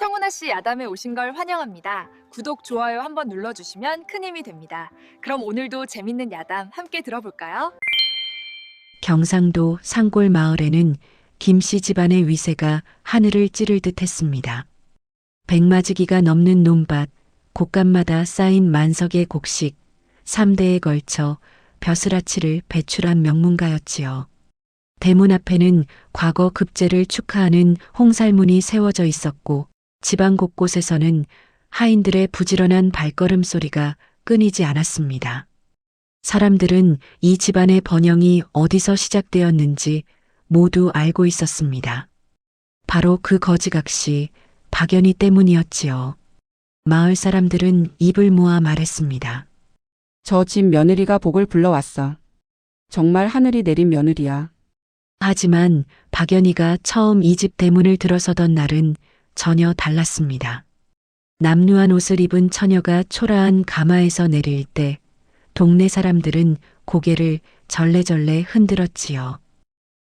청운하 씨 야담에 오신 걸 환영합니다. 구독, 좋아요 한번 눌러주시면 큰 힘이 됩니다. 그럼 오늘도 재밌는 야담 함께 들어볼까요? 경상도 산골 마을에는 김씨 집안의 위세가 하늘을 찌를 듯 했습니다. 백마지기가 넘는 논밭, 곳간마다 쌓인 만석의 곡식, 3대에 걸쳐 벼슬아치를 배출한 명문가였지요. 대문 앞에는 과거 급제를 축하하는 홍살문이 세워져 있었고, 집안 곳곳에서는 하인들의 부지런한 발걸음 소리가 끊이지 않았습니다. 사람들은 이 집안의 번영이 어디서 시작되었는지 모두 알고 있었습니다. 바로 그 거지각시 박연희 때문이었지요. 마을 사람들은 입을 모아 말했습니다. 저 집 며느리가 복을 불러왔어. 정말 하늘이 내린 며느리야. 하지만 박연희가 처음 이 집 대문을 들어서던 날은 전혀 달랐습니다. 남루한 옷을 입은 처녀가 초라한 가마에서 내릴 때 동네 사람들은 고개를 절레절레 흔들었지요.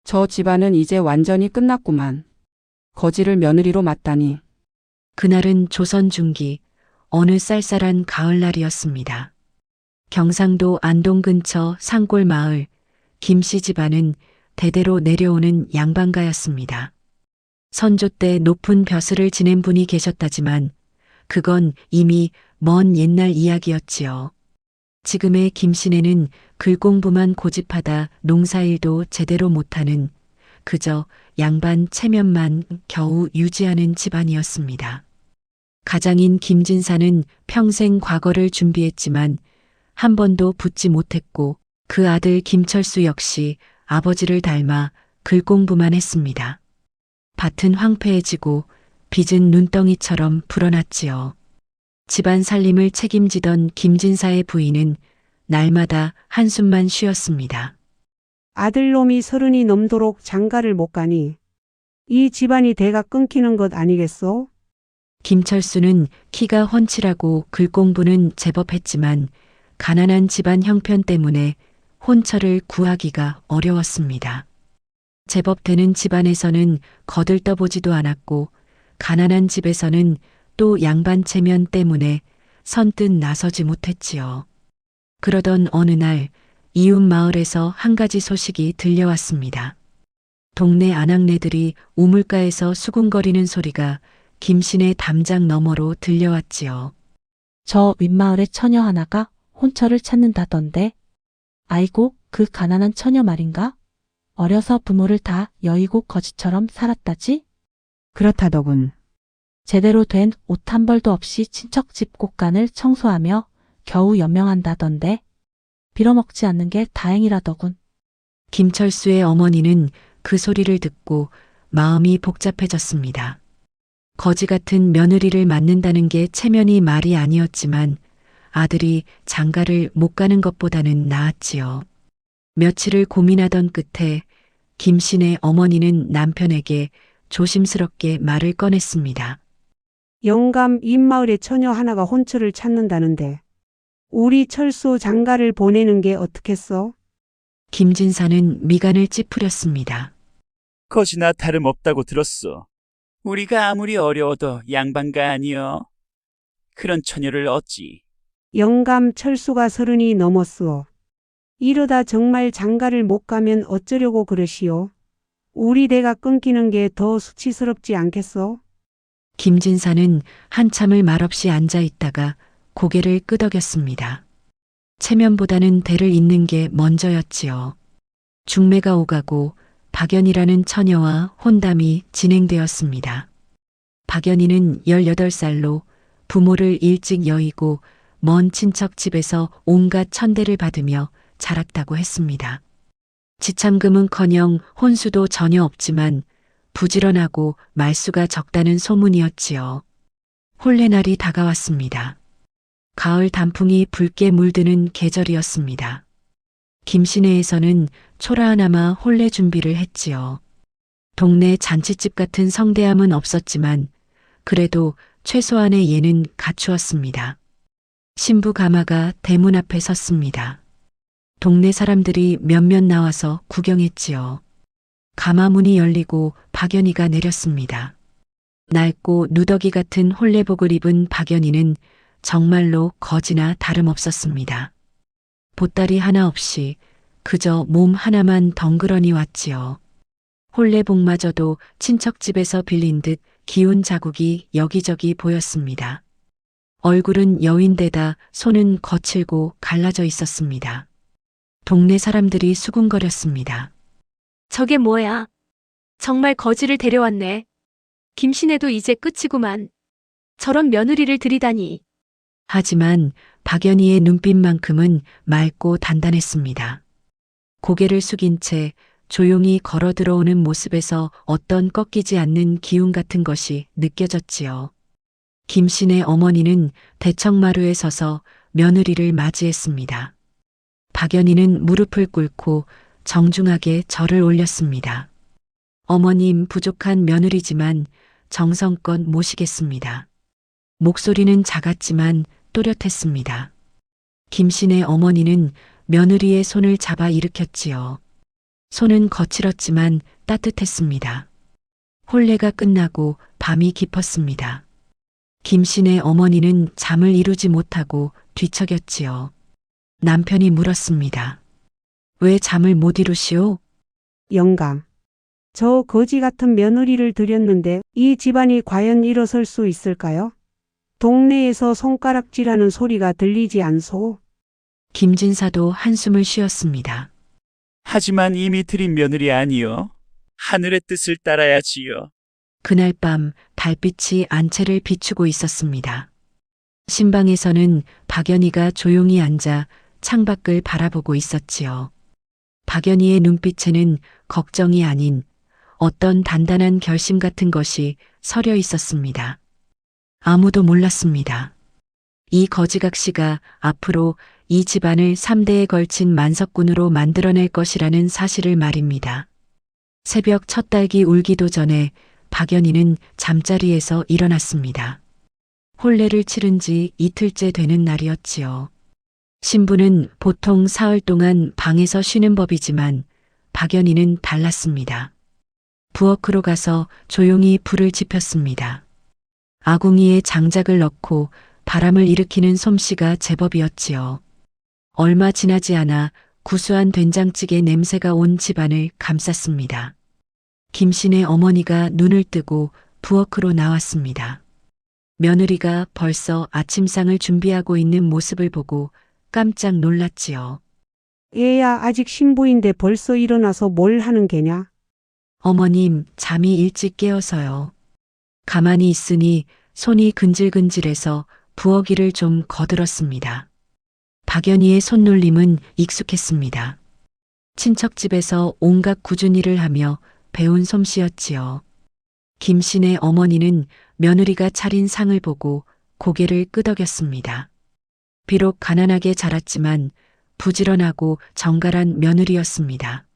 저 집안은 이제 완전히 끝났구만. 거지를 며느리로 맞다니. 그날은 조선 중기 어느 쌀쌀한 가을날이었습니다. 경상도 안동 근처 산골 마을 김씨 집안은 대대로 내려오는 양반가였습니다. 선조 때 높은 벼슬을 지낸 분이 계셨다지만 그건 이미 먼 옛날 이야기였지요. 지금의 김씨네는 글공부만 고집하다 농사일도 제대로 못하는 그저 양반 체면만 겨우 유지하는 집안이었습니다. 가장인 김진사는 평생 과거를 준비했지만 한 번도 붙지 못했고 그 아들 김철수 역시 아버지를 닮아 글공부만 했습니다. 밭은 황폐해지고 빚은 눈덩이처럼 불어났지요. 집안 살림을 책임지던 김진사의 부인은 날마다 한숨만 쉬었습니다. 아들놈이 30이 넘도록 장가를 못 가니 이 집안이 대가 끊기는 것 아니겠소? 김철수는 키가 훤칠하고 글공부는 제법 했지만 가난한 집안 형편 때문에 혼처를 구하기가 어려웠습니다. 제법 되는 집안에서는 거들떠보지도 않았고 가난한 집에서는 또 양반 체면 때문에 선뜻 나서지 못했지요. 그러던 어느 날 이웃 마을에서 한 가지 소식이 들려왔습니다. 동네 아낙네들이 우물가에서 수군거리는 소리가 김씨네 담장 너머로 들려왔지요. 저 윗마을의 처녀 하나가 혼처를 찾는다던데. 아이고, 그 가난한 처녀 말인가? 어려서 부모를 다 여의고 거지처럼 살았다지? 그렇다더군. 제대로 된 옷 한 벌도 없이 친척 집 곳간을 청소하며 겨우 연명한다던데. 빌어먹지 않는 게 다행이라더군. 김철수의 어머니는 그 소리를 듣고 마음이 복잡해졌습니다. 거지 같은 며느리를 맡는다는 게 체면이 말이 아니었지만 아들이 장가를 못 가는 것보다는 나았지요. 며칠을 고민하던 끝에 김씨네 어머니는 남편에게 조심스럽게 말을 꺼냈습니다. 영감 입마을의 처녀 하나가 혼처를 찾는다는데 우리 철수 장가를 보내는 게 어떻겠어? 김진사는 미간을 찌푸렸습니다. 거지나 다름없다고 들었어. 우리가 아무리 어려워도 양반가 아니여. 그런 처녀를 얻지. 영감 철수가 30이 넘었으오. 이러다 정말 장가를 못 가면 어쩌려고 그러시오? 우리 대가 끊기는 게 더 수치스럽지 않겠어? 김진사는 한참을 말없이 앉아 있다가 고개를 끄덕였습니다. 체면보다는 대를 잇는 게 먼저였지요. 중매가 오가고 박연희라는 처녀와 혼담이 진행되었습니다. 박연희는 18살로 부모를 일찍 여의고 먼 친척 집에서 온갖 천대를 받으며 자랐다고 했습니다. 지참금은커녕 혼수도 전혀 없지만 부지런하고 말수가 적다는 소문이었지요. 혼례날이 다가왔습니다. 가을 단풍이 붉게 물드는 계절이었습니다. 김씨네에서는 초라하나마 혼례 준비를 했지요. 동네 잔치집 같은 성대함은 없었지만 그래도 최소한의 예는 갖추었습니다. 신부 가마가 대문 앞에 섰습니다. 동네 사람들이 몇몇 나와서 구경했지요. 가마문이 열리고 박연희가 내렸습니다. 낡고 누더기 같은 홀레복을 입은 박연희는 정말로 거지나 다름없었습니다. 보따리 하나 없이 그저 몸 하나만 덩그러니 왔지요. 홀레복마저도 친척집에서 빌린 듯 기운 자국이 여기저기 보였습니다. 얼굴은 여윈데다 손은 거칠고 갈라져 있었습니다. 동네 사람들이 수군거렸습니다. 저게 뭐야? 정말 거지를 데려왔네. 김신혜도 이제 끝이구만. 저런 며느리를 들이다니. 하지만 박연희의 눈빛만큼은 맑고 단단했습니다. 고개를 숙인 채 조용히 걸어 들어오는 모습에서 어떤 꺾이지 않는 기운 같은 것이 느껴졌지요. 김신의 어머니는 대청마루에 서서 며느리를 맞이했습니다. 박연희는 무릎을 꿇고 정중하게 절을 올렸습니다. 어머님, 부족한 며느리지만 정성껏 모시겠습니다. 목소리는 작았지만 또렷했습니다. 김신의 어머니는 며느리의 손을 잡아 일으켰지요. 손은 거칠었지만 따뜻했습니다. 혼례가 끝나고 밤이 깊었습니다. 김신의 어머니는 잠을 이루지 못하고 뒤척였지요. 남편이 물었습니다. 왜 잠을 못 이루시오? 영감. 저 거지 같은 며느리를 들였는데 이 집안이 과연 일어설 수 있을까요? 동네에서 손가락질하는 소리가 들리지 않소. 김진사도 한숨을 쉬었습니다. 하지만 이미 들인 며느리 아니요. 하늘의 뜻을 따라야지요. 그날 밤 달빛이 안채를 비추고 있었습니다. 신방에서는 박연희가 조용히 앉아 창밖을 바라보고 있었지요. 박연희의 눈빛에는 걱정이 아닌 어떤 단단한 결심 같은 것이 서려 있었습니다. 아무도 몰랐습니다. 이 거지각시가 앞으로 이 집안을 3대에 걸친 만석군으로 만들어낼 것이라는 사실을 말입니다. 새벽 첫 딸기 울기도 전에 박연희는 잠자리에서 일어났습니다. 혼례를 치른 지 이틀째 되는 날이었지요. 신부는 보통 사흘 동안 방에서 쉬는 법이지만 박연희는 달랐습니다. 부엌으로 가서 조용히 불을 지폈습니다. 아궁이에 장작을 넣고 바람을 일으키는 솜씨가 제법이었지요. 얼마 지나지 않아 구수한 된장찌개 냄새가 온 집안을 감쌌습니다. 김신의 어머니가 눈을 뜨고 부엌으로 나왔습니다. 며느리가 벌써 아침상을 준비하고 있는 모습을 보고 깜짝 놀랐지요. 얘야, 아직 신부인데 벌써 일어나서 뭘 하는 게냐? 어머님, 잠이 일찍 깨어서요. 가만히 있으니 손이 근질근질해서 부엌일을 좀 거들었습니다. 박연희의 손놀림은 익숙했습니다. 친척집에서 온갖 꾸준히 일을 하며 배운 솜씨였지요. 김신의 어머니는 며느리가 차린 상을 보고 고개를 끄덕였습니다. 비록 가난하게 자랐지만 부지런하고 정갈한 며느리였습니다.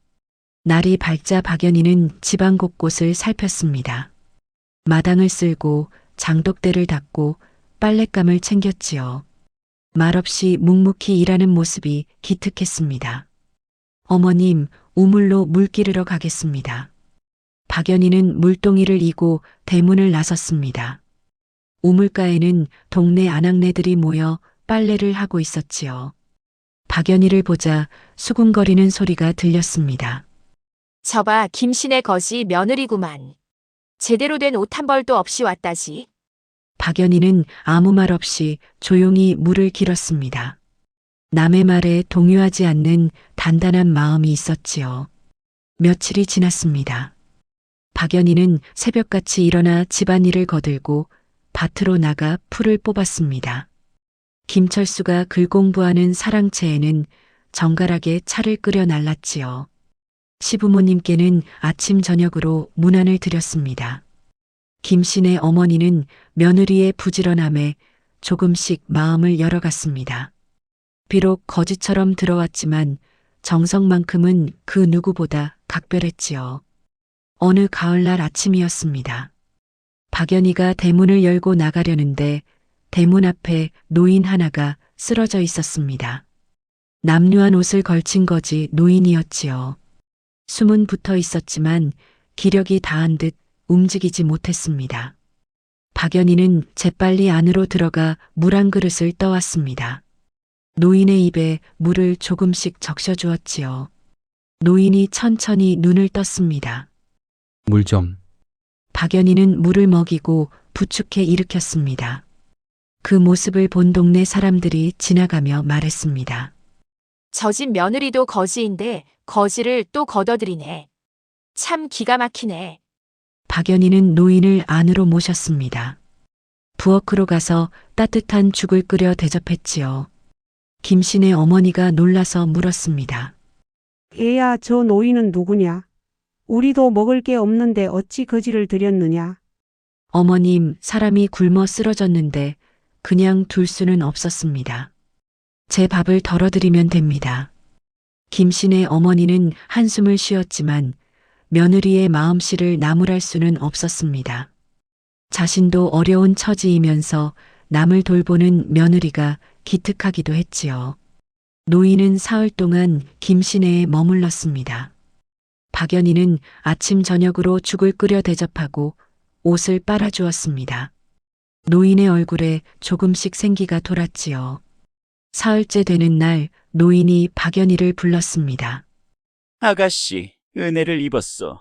날이 밝자 박연희는 집안 곳곳을 살폈습니다. 마당을 쓸고 장독대를 닦고 빨랫감을 챙겼지요. 말없이 묵묵히 일하는 모습이 기특했습니다. 어머님, 우물로 물 기르러 가겠습니다. 박연희는 물동이를 이고 대문을 나섰습니다. 우물가에는 동네 아낙네들이 모여 빨래를 하고 있었지요. 박연희를 보자 수군거리는 소리가 들렸습니다. 저봐, 김신의 거지 며느리구만. 제대로 된 옷 한 벌도 없이 왔다지. 박연희는 아무 말 없이 조용히 물을 길었습니다. 남의 말에 동요하지 않는 단단한 마음이 있었지요. 며칠이 지났습니다. 박연희는 새벽같이 일어나 집안일을 거들고 밭으로 나가 풀을 뽑았습니다. 김철수가 글 공부하는 사랑채에는 정갈하게 차를 끓여 날랐지요. 시부모님께는 아침 저녁으로 문안을 드렸습니다. 김신의 어머니는 며느리의 부지런함에 조금씩 마음을 열어갔습니다. 비록 거지처럼 들어왔지만 정성만큼은 그 누구보다 각별했지요. 어느 가을날 아침이었습니다. 박연희가 대문을 열고 나가려는데 대문 앞에 노인 하나가 쓰러져 있었습니다. 남루한 옷을 걸친 거지 노인이었지요. 숨은 붙어 있었지만 기력이 다한 듯 움직이지 못했습니다. 박연희는 재빨리 안으로 들어가 물 한 그릇을 떠왔습니다. 노인의 입에 물을 조금씩 적셔주었지요. 노인이 천천히 눈을 떴습니다. 물 좀. 박연희는 물을 먹이고 부축해 일으켰습니다. 그 모습을 본 동네 사람들이 지나가며 말했습니다. 저 집 며느리도 거지인데 거지를 또 걷어들이네. 참 기가 막히네. 박연희는 노인을 안으로 모셨습니다. 부엌으로 가서 따뜻한 죽을 끓여 대접했지요. 김씨네 어머니가 놀라서 물었습니다. 애야, 저 노인은 누구냐? 우리도 먹을 게 없는데 어찌 거지를 드렸느냐? 어머님, 사람이 굶어 쓰러졌는데 그냥 둘 수는 없었습니다. 제 밥을 덜어드리면 됩니다. 김씨네 어머니는 한숨을 쉬었지만 며느리의 마음씨를 나무랄 수는 없었습니다. 자신도 어려운 처지이면서 남을 돌보는 며느리가 기특하기도 했지요. 노인은 사흘 동안 김씨네에 머물렀습니다. 박연희는 아침 저녁으로 죽을 끓여 대접하고 옷을 빨아주었습니다. 노인의 얼굴에 조금씩 생기가 돌았지요. 사흘째 되는 날 노인이 박연희를 불렀습니다. 아가씨, 은혜를 입었소.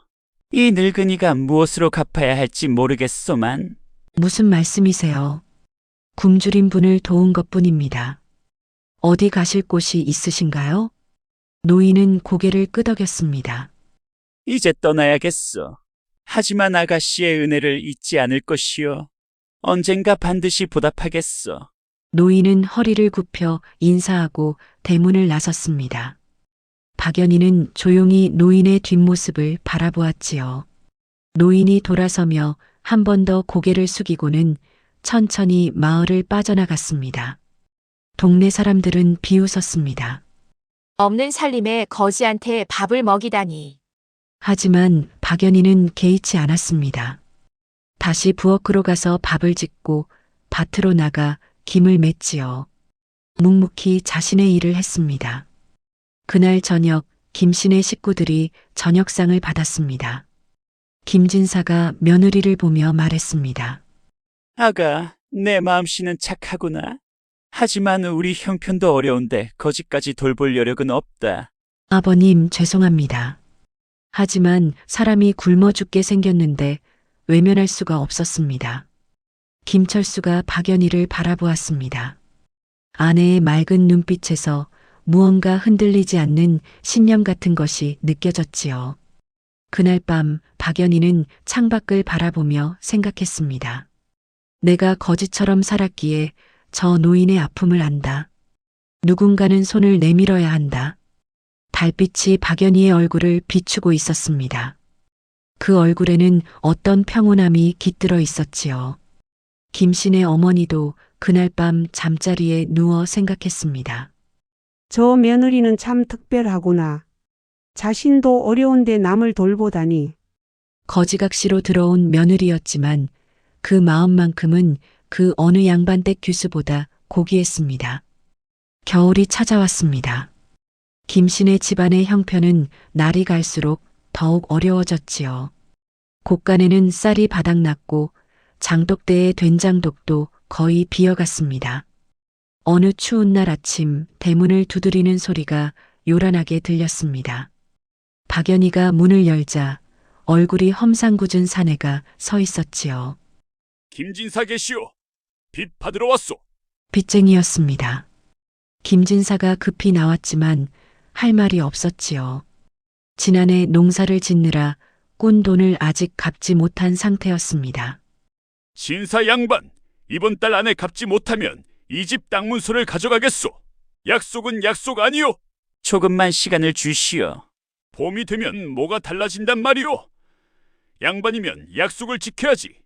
이 늙은이가 무엇으로 갚아야 할지 모르겠소만. 무슨 말씀이세요? 굶주린 분을 도운 것뿐입니다. 어디 가실 곳이 있으신가요? 노인은 고개를 끄덕였습니다. 이제 떠나야겠어. 하지만 아가씨의 은혜를 잊지 않을 것이요. 언젠가 반드시 보답하겠어. 노인은 허리를 굽혀 인사하고 대문을 나섰습니다. 박연희는 조용히 노인의 뒷모습을 바라보았지요. 노인이 돌아서며 한 번 더 고개를 숙이고는 천천히 마을을 빠져나갔습니다. 동네 사람들은 비웃었습니다. 없는 살림에 거지한테 밥을 먹이다니. 하지만 박연희는 개의치 않았습니다. 다시 부엌으로 가서 밥을 짓고 밭으로 나가 김을 맸지요. 묵묵히 자신의 일을 했습니다. 그날 저녁 김씨네 식구들이 저녁상을 받았습니다. 김진사가 며느리를 보며 말했습니다. 아가, 내 마음씨는 착하구나. 하지만 우리 형편도 어려운데 거지까지 돌볼 여력은 없다. 아버님, 죄송합니다. 하지만 사람이 굶어 죽게 생겼는데 외면할 수가 없었습니다. 김철수가 박연희를 바라보았습니다. 아내의 맑은 눈빛에서 무언가 흔들리지 않는 신념 같은 것이 느껴졌지요. 그날 밤 박연희는 창밖을 바라보며 생각했습니다. 내가 거지처럼 살았기에 저 노인의 아픔을 안다. 누군가는 손을 내밀어야 한다. 달빛이 박연희의 얼굴을 비추고 있었습니다. 그 얼굴에는 어떤 평온함이 깃들어 있었지요. 김씨네 어머니도 그날 밤 잠자리에 누워 생각했습니다. 저 며느리는 참 특별하구나. 자신도 어려운데 남을 돌보다니. 거지각시로 들어온 며느리였지만 그 마음만큼은 그 어느 양반댁 귀수보다 고귀했습니다. 겨울이 찾아왔습니다. 김씨네 집안의 형편은 날이 갈수록 더욱 어려워졌지요. 곳간에는 쌀이 바닥났고 장독대의 된장독도 거의 비어갔습니다. 어느 추운 날 아침 대문을 두드리는 소리가 요란하게 들렸습니다. 박연희가 문을 열자 얼굴이 험상궂은 사내가 서 있었지요. 김진사 계시오. 빚 받으러 왔소. 빚쟁이였습니다. 김진사가 급히 나왔지만 할 말이 없었지요. 지난해 농사를 짓느라 꾼 돈을 아직 갚지 못한 상태였습니다. 진사 양반, 이번 달 안에 갚지 못하면 이 집 땅 문서를 가져가겠소. 약속은 약속 아니오. 조금만 시간을 주시오. 봄이 되면 뭐가 달라진단 말이오. 양반이면 약속을 지켜야지.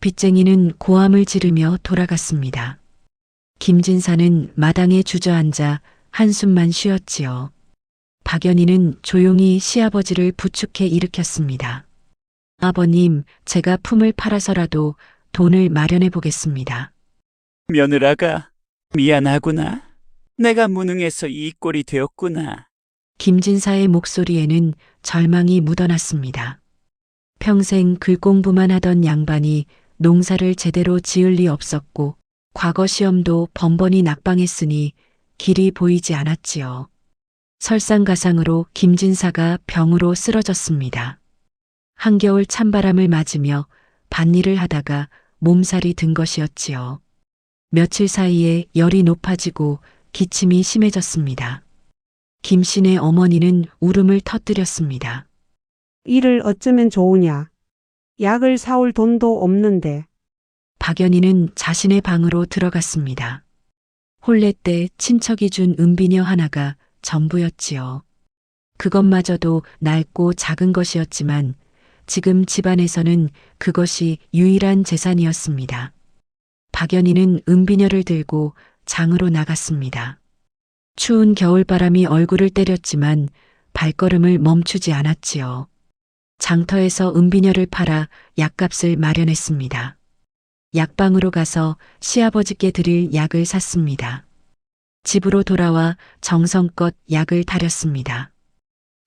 빚쟁이는 고함을 지르며 돌아갔습니다. 김진사는 마당에 주저앉아 한숨만 쉬었지요. 박연희는 조용히 시아버지를 부축해 일으켰습니다. 아버님, 제가 품을 팔아서라도 돈을 마련해 보겠습니다. 며느라가 미안하구나. 내가 무능해서 이 꼴이 되었구나. 김진사의 목소리에는 절망이 묻어났습니다. 평생 글 공부만 하던 양반이 농사를 제대로 지을 리 없었고 과거 시험도 번번이 낙방했으니 길이 보이지 않았지요. 설상가상으로 김진사가 병으로 쓰러졌습니다. 한겨울 찬바람을 맞으며 밭일을 하다가 몸살이 든 것이었지요. 며칠 사이에 열이 높아지고 기침이 심해졌습니다. 김씨네 어머니는 울음을 터뜨렸습니다. 이를 어쩌면 좋으냐. 약을 사올 돈도 없는데. 박연희는 자신의 방으로 들어갔습니다. 혼례 때 친척이 준 은비녀 하나가 전부였지요. 그것마저도 낡고 작은 것이었지만 지금 집안에서는 그것이 유일한 재산이었습니다. 박연희는 은비녀를 들고 장으로 나갔습니다. 추운 겨울바람이 얼굴을 때렸지만 발걸음을 멈추지 않았지요. 장터에서 은비녀를 팔아 약값을 마련했습니다. 약방으로 가서 시아버지께 드릴 약을 샀습니다. 집으로 돌아와 정성껏 약을 다렸습니다.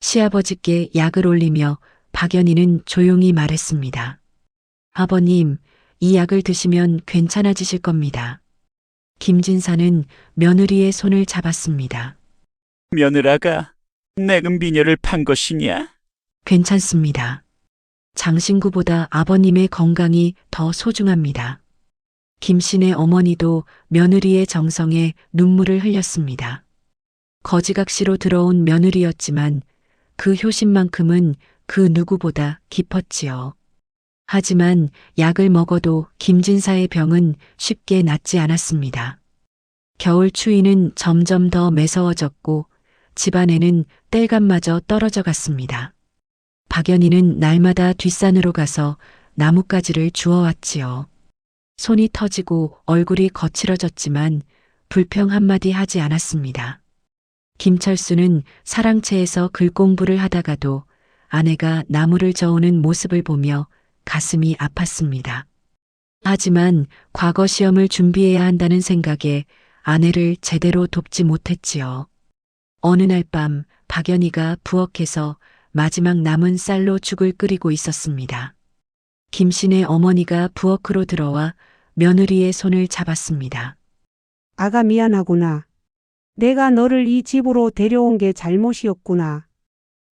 시아버지께 약을 올리며 박연희는 조용히 말했습니다. 아버님, 이 약을 드시면 괜찮아지실 겁니다. 김진사는 며느리의 손을 잡았습니다. 며느라가 내 은비녀를 판 것이냐? 괜찮습니다. 장신구보다 아버님의 건강이 더 소중합니다. 김씨네 어머니도 며느리의 정성에 눈물을 흘렸습니다. 거지각시로 들어온 며느리였지만 그 효심만큼은 그 누구보다 깊었지요. 하지만 약을 먹어도 김진사의 병은 쉽게 낫지 않았습니다. 겨울 추위는 점점 더 매서워졌고 집안에는 땔감마저 떨어져 갔습니다. 박연희는 날마다 뒷산으로 가서 나뭇가지를 주워왔지요. 손이 터지고 얼굴이 거칠어졌지만 불평 한마디 하지 않았습니다. 김철수는 사랑채에서 글공부를 하다가도 아내가 나무를 저으는 모습을 보며 가슴이 아팠습니다. 하지만 과거 시험을 준비해야 한다는 생각에 아내를 제대로 돕지 못했지요. 어느 날 밤 박연희가 부엌에서 마지막 남은 쌀로 죽을 끓이고 있었습니다. 김씨네 어머니가 부엌으로 들어와 며느리의 손을 잡았습니다. 아가 미안하구나. 내가 너를 이 집으로 데려온 게 잘못이었구나.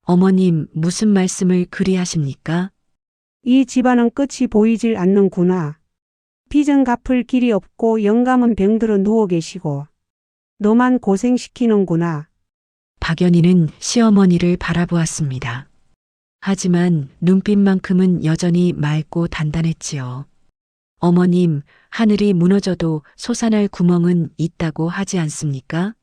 어머님, 무슨 말씀을 그리 하십니까? 이 집안은 끝이 보이질 않는구나. 빚은 갚을 길이 없고 영감은 병들어 누워 계시고 너만 고생시키는구나. 박연희는 시어머니를 바라보았습니다. 하지만 눈빛만큼은 여전히 맑고 단단했지요. 어머님, 하늘이 무너져도 솟아날 구멍은 있다고 하지 않습니까?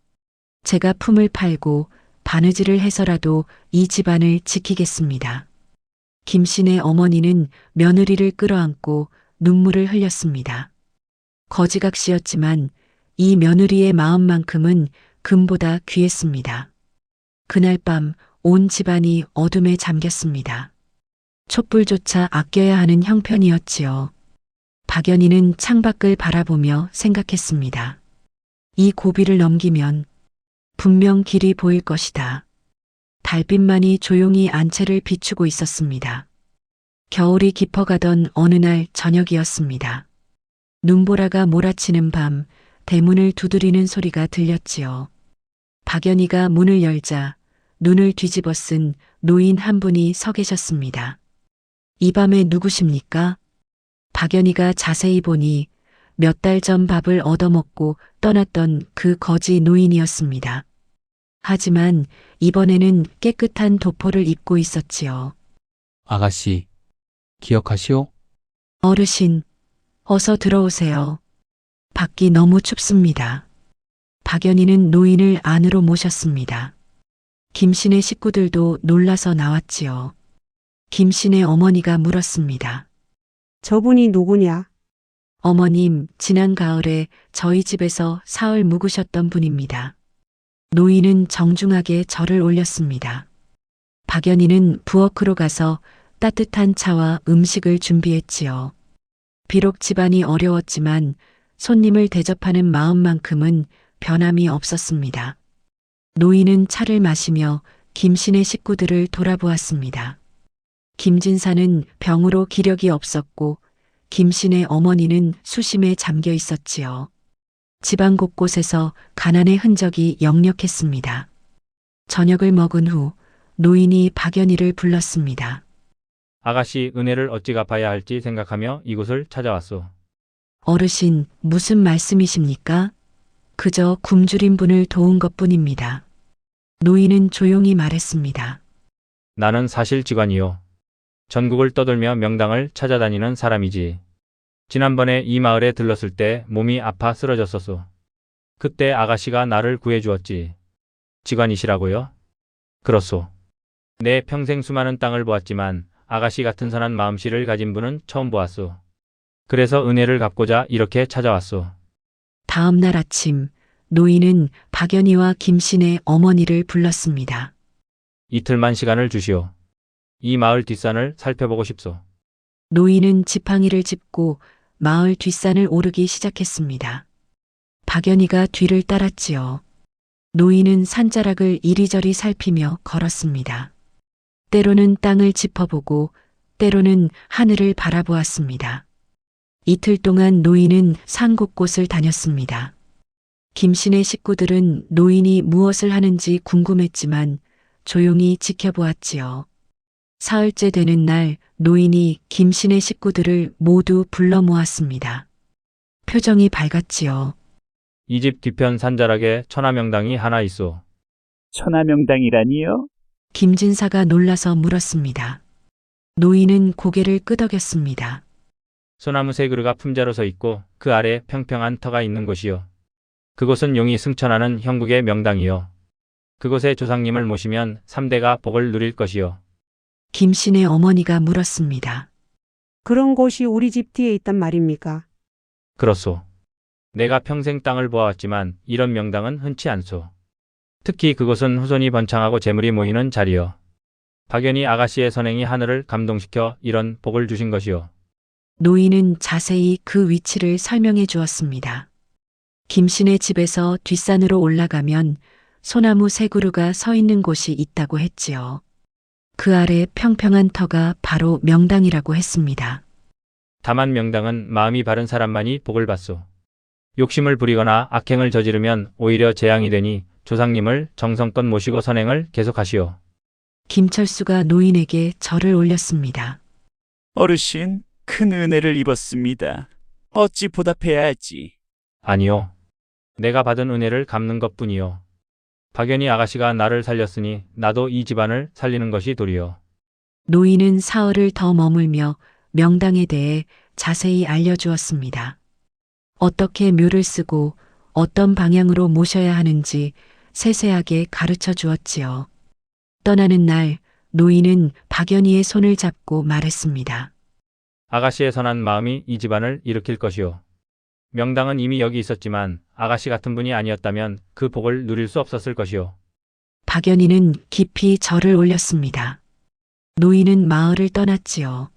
제가 품을 팔고 바느질을 해서라도 이 집안을 지키겠습니다. 김씨네 어머니는 며느리를 끌어안고 눈물을 흘렸습니다. 거지각시였지만 이 며느리의 마음만큼은 금보다 귀했습니다. 그날 밤 온 집안이 어둠에 잠겼습니다. 촛불조차 아껴야 하는 형편이었지요. 박연희는 창밖을 바라보며 생각했습니다. 이 고비를 넘기면 분명 길이 보일 것이다. 달빛만이 조용히 안채를 비추고 있었습니다. 겨울이 깊어가던 어느 날 저녁이었습니다. 눈보라가 몰아치는 밤 대문을 두드리는 소리가 들렸지요. 박연희가 문을 열자 눈을 뒤집어 쓴 노인 한 분이 서 계셨습니다. 이 밤에 누구십니까? 박연희가 자세히 보니 몇 달 전 밥을 얻어먹고 떠났던 그 거지 노인이었습니다. 하지만 이번에는 깨끗한 도포를 입고 있었지요. 아가씨, 기억하시오? 어르신, 어서 들어오세요. 밖이 너무 춥습니다. 박연희는 노인을 안으로 모셨습니다. 김씨네 식구들도 놀라서 나왔지요. 김씨네 어머니가 물었습니다. 저분이 누구냐? 어머님, 지난 가을에 저희 집에서 사흘 묵으셨던 분입니다. 노인은 정중하게 절을 올렸습니다. 박연희는 부엌으로 가서 따뜻한 차와 음식을 준비했지요. 비록 집안이 어려웠지만 손님을 대접하는 마음만큼은 변함이 없었습니다. 노인은 차를 마시며 김씨네 식구들을 돌아보았습니다. 김진사는 병으로 기력이 없었고 김신의 어머니는 수심에 잠겨 있었지요. 집안 곳곳에서 가난의 흔적이 역력했습니다. 저녁을 먹은 후 노인이 박연희를 불렀습니다. 아가씨 은혜를 어찌 갚아야 할지 생각하며 이곳을 찾아왔소. 어르신, 무슨 말씀이십니까? 그저 굶주린 분을 도운 것뿐입니다. 노인은 조용히 말했습니다. 나는 사실 직원이요. 전국을 떠돌며 명당을 찾아다니는 사람이지. 지난번에 이 마을에 들렀을 때 몸이 아파 쓰러졌었소. 그때 아가씨가 나를 구해주었지. 직원이시라고요? 그렇소. 내 평생 수많은 땅을 보았지만 아가씨 같은 선한 마음씨를 가진 분은 처음 보았소. 그래서 은혜를 갚고자 이렇게 찾아왔소. 다음 날 아침, 노인은 박연희와 김신의 어머니를 불렀습니다. 이틀만 시간을 주시오. 이 마을 뒷산을 살펴보고 싶소. 노인은 지팡이를 짚고 마을 뒷산을 오르기 시작했습니다. 박연희가 뒤를 따랐지요. 노인은 산자락을 이리저리 살피며 걸었습니다. 때로는 땅을 짚어보고 때로는 하늘을 바라보았습니다. 이틀 동안 노인은 산 곳곳을 다녔습니다. 김신의 식구들은 노인이 무엇을 하는지 궁금했지만 조용히 지켜보았지요. 사흘째 되는 날 노인이 김신의 식구들을 모두 불러 모았습니다. 표정이 밝았지요. 이 집 뒤편 산자락에 천하명당이 하나 있소. 천하명당이라니요? 김진사가 놀라서 물었습니다. 노인은 고개를 끄덕였습니다. 소나무 세 그루가 품자로 서 있고 그 아래 평평한 터가 있는 곳이요. 그곳은 용이 승천하는 형국의 명당이요. 그곳에 조상님을 모시면 3대가 복을 누릴 것이요. 김신의 어머니가 물었습니다. 그런 곳이 우리 집 뒤에 있단 말입니까? 그렇소. 내가 평생 땅을 보아왔지만 이런 명당은 흔치 않소. 특히 그곳은 후손이 번창하고 재물이 모이는 자리요. 박연희 아가씨의 선행이 하늘을 감동시켜 이런 복을 주신 것이요. 노인은 자세히 그 위치를 설명해 주었습니다. 김신의 집에서 뒷산으로 올라가면 소나무 세 그루가 서 있는 곳이 있다고 했지요. 그 아래 평평한 터가 바로 명당이라고 했습니다. 다만 명당은 마음이 바른 사람만이 복을 받소. 욕심을 부리거나 악행을 저지르면 오히려 재앙이 되니 조상님을 정성껏 모시고 선행을 계속하시오. 김철수가 노인에게 절을 올렸습니다. 어르신, 큰 은혜를 입었습니다. 어찌 보답해야 할지. 아니요. 내가 받은 은혜를 갚는 것뿐이요. 박연희 아가씨가 나를 살렸으니 나도 이 집안을 살리는 것이 도리요. 노인은 사흘을 더 머물며 명당에 대해 자세히 알려주었습니다. 어떻게 묘를 쓰고 어떤 방향으로 모셔야 하는지 세세하게 가르쳐 주었지요. 떠나는 날 노인은 박연희의 손을 잡고 말했습니다. 아가씨의 선한 마음이 이 집안을 일으킬 것이요. 명당은 이미 여기 있었지만 아가씨 같은 분이 아니었다면 그 복을 누릴 수 없었을 것이요. 박연희는 깊이 절을 올렸습니다. 노인은 마을을 떠났지요.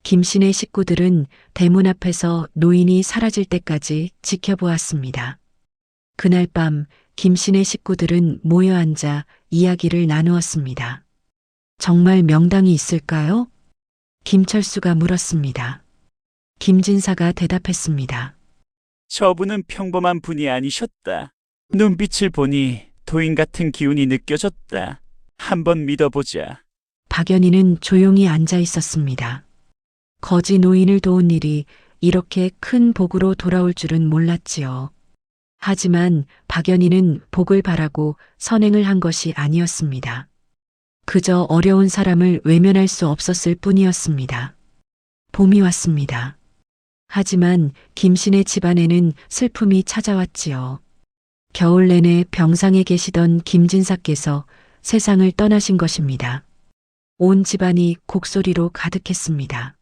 김신의 식구들은 대문 앞에서 노인이 사라질 때까지 지켜보았습니다. 그날 밤 김신의 식구들은 모여 앉아 이야기를 나누었습니다. 정말 명당이 있을까요? 김철수가 물었습니다. 김진사가 대답했습니다. 저분은 평범한 분이 아니셨다. 눈빛을 보니 도인 같은 기운이 느껴졌다. 한번 믿어보자. 박연희는 조용히 앉아 있었습니다. 거지 노인을 도운 일이 이렇게 큰 복으로 돌아올 줄은 몰랐지요. 하지만 박연희는 복을 바라고 선행을 한 것이 아니었습니다. 그저 어려운 사람을 외면할 수 없었을 뿐이었습니다. 봄이 왔습니다. 하지만 김신의 집안에는 슬픔이 찾아왔지요. 겨울 내내 병상에 계시던 김진사께서 세상을 떠나신 것입니다. 온 집안이 곡소리로 가득했습니다.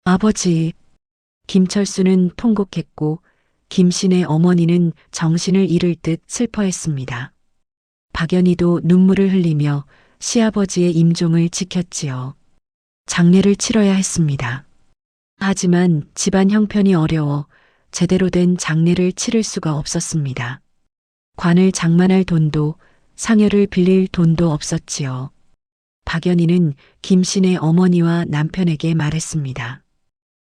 아버지, 김철수는 통곡했고 김신의 어머니는 정신을 잃을 듯 슬퍼했습니다. 박연희도 눈물을 흘리며 시아버지의 임종을 지켰지요. 장례를 치러야 했습니다. 하지만 집안 형편이 어려워 제대로 된 장례를 치를 수가 없었습니다. 관을 장만할 돈도 상여를 빌릴 돈도 없었지요. 박연희는 김신의 어머니와 남편에게 말했습니다.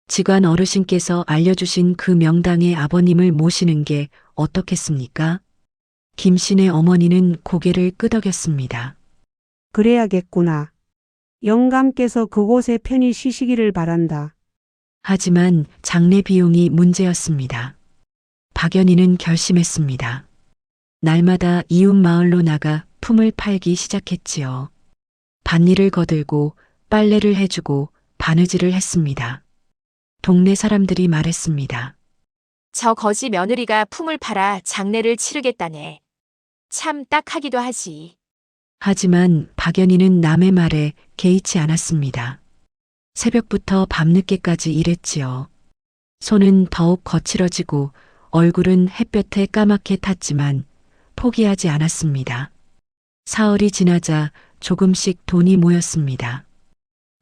직관 어르신께서 알려주신 그 명당의 아버님을 모시는 게 어떻겠습니까? 김씨네 어머니는 고개를 끄덕였습니다. 그래야겠구나. 영감께서 그곳에 편히 쉬시기를 바란다. 하지만 장례 비용이 문제였습니다. 박연희는 결심했습니다. 날마다 이웃 마을로 나가 품을 팔기 시작했지요. 밭일을 거들고 빨래를 해주고 바느질을 했습니다. 동네 사람들이 말했습니다. 저 거지 며느리가 품을 팔아 장례를 치르겠다네. 참 딱하기도 하지. 하지만 박연희는 남의 말에 개의치 않았습니다. 새벽부터 밤늦게까지 일했지요. 손은 더욱 거칠어지고 얼굴은 햇볕에 까맣게 탔지만 포기하지 않았습니다. 사흘이 지나자 조금씩 돈이 모였습니다.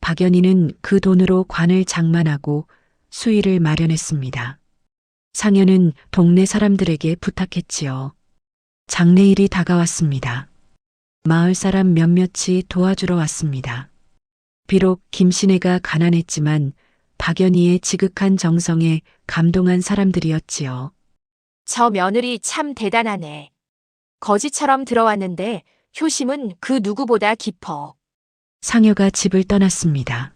박연희는 그 돈으로 관을 장만하고 수의를 마련했습니다. 상여는 동네 사람들에게 부탁했지요. 장례일이 다가왔습니다. 마을 사람 몇몇이 도와주러 왔습니다. 비록 김씨네가 가난했지만 박연희의 지극한 정성에 감동한 사람들이었지요. 저 며느리 참 대단하네. 거지처럼 들어왔는데 효심은 그 누구보다 깊어. 상여가 집을 떠났습니다.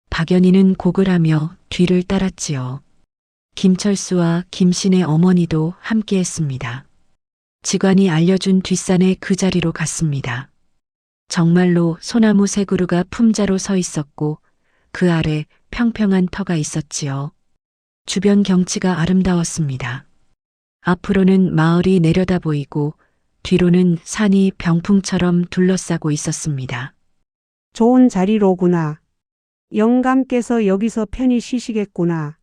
박연희는 곡을 하며 뒤를 따랐지요. 김철수와 김씨네 어머니도 함께했습니다. 직관이 알려준 뒷산의 그 자리로 갔습니다. 정말로 소나무 세 그루가 품자로 서 있었고 그 아래 평평한 터가 있었지요. 주변 경치가 아름다웠습니다. 앞으로는 마을이 내려다 보이고 뒤로는 산이 병풍처럼 둘러싸고 있었습니다. 좋은 자리로구나. 영감께서 여기서 편히 쉬시겠구나.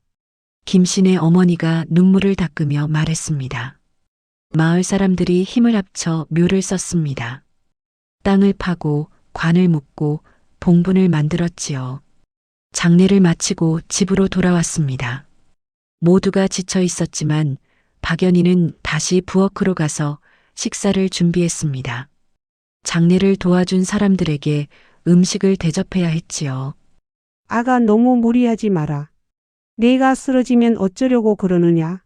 김씨네 어머니가 눈물을 닦으며 말했습니다. 마을 사람들이 힘을 합쳐 묘를 썼습니다. 땅을 파고 관을 묻고 봉분을 만들었지요. 장례를 마치고 집으로 돌아왔습니다. 모두가 지쳐 있었지만 박연희는 다시 부엌으로 가서 식사를 준비했습니다. 장례를 도와준 사람들에게 음식을 대접해야 했지요. 아가 너무 무리하지 마라. 내가 쓰러지면 어쩌려고 그러느냐.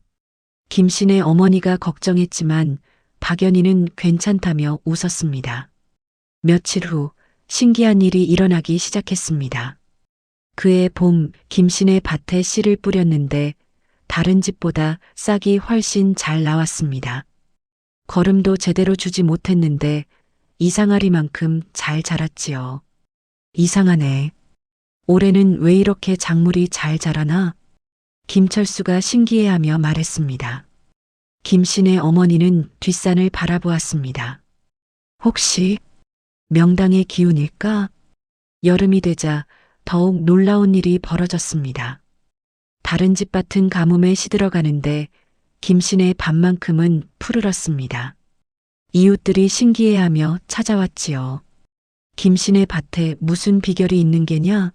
김씨네 어머니가 걱정했지만 박연희는 괜찮다며 웃었습니다. 며칠 후 신기한 일이 일어나기 시작했습니다. 그해 봄 김씨네 밭에 씨를 뿌렸는데 다른 집보다 싹이 훨씬 잘 나왔습니다. 거름도 제대로 주지 못했는데 이상하리만큼 잘 자랐지요. 이상하네. 올해는 왜 이렇게 작물이 잘 자라나? 김철수가 신기해하며 말했습니다. 김씨네 어머니는 뒷산을 바라보았습니다. 혹시 명당의 기운일까? 여름이 되자 더욱 놀라운 일이 벌어졌습니다. 다른 집 밭은 가뭄에 시들어가는데 김씨네 밭만큼은 푸르렀습니다. 이웃들이 신기해하며 찾아왔지요. 김씨네 밭에 무슨 비결이 있는 게냐?